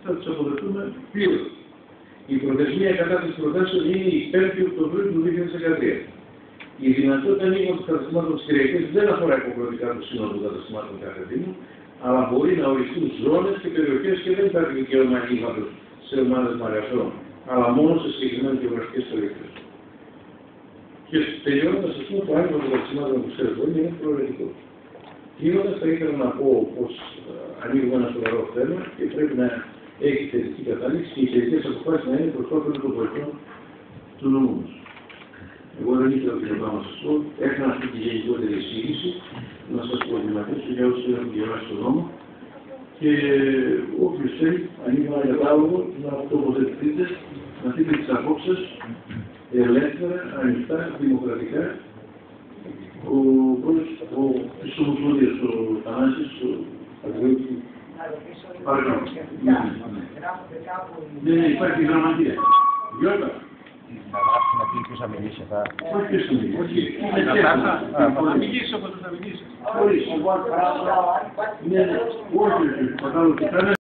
θα τις αποδεχτούμε πλήρως. Η προθεσμία κατά της προτάσεων είναι η 5η Οκτωβρίου του 2013. Η δυνατότητα ανοίγματος των καταστημάτων της Κυριακής δεν αφορά υποχρεωτικά το σύνολο των καταστημάτων κάθε Δήμου, αλλά μπορεί να οριστούν ζώνες και περιοχές και δεν υπάρχει δικαίωμα ανοίγματος σε ομάδες μαγαζών, αλλά μόνο σε συγκεκριμένες γεωγραφικές περιοχές. Και τελειώνοντας, ας πούμε, το άνοιγμα των καταστημάτων που ξέρετε όλοι είναι προαιρετικό. Κλείνοντας, θα ήθελα να πω πως ανοίγουμε ένα σοβαρό θέμα και πρέπει να έχει θετική κατάληξη και οι θετικές αποφάσεις να είναι προς όφελος των πολιτών του νομού μας. Εγώ δεν ήθελα την να σας πω, έκανα αυτή τη γενικότερη εισήγηση, να σας προβληματίσω για όσους έχουν διαβάσει τον νόμο και όποιος θέλει, ανοίγουμε ένα κατάλογο, να τοποθετηθείτε, να πείτε τις απόψεις ελεύθερα, ανοιχτά, δημοκρατικά. Ο της Ομοσπονδίας, ο Θανάσης, ο Αγγλίκη. Παρακαλώ. Ναι, υπάρχει γραμματεία. Γιώτα. Να γράψουμε τι ποιος θα μιλήσει. Όχι ποιος θα μιλήσει. Όχι. Θα μιλήσει όποτε θα μιλήσει. Όχι.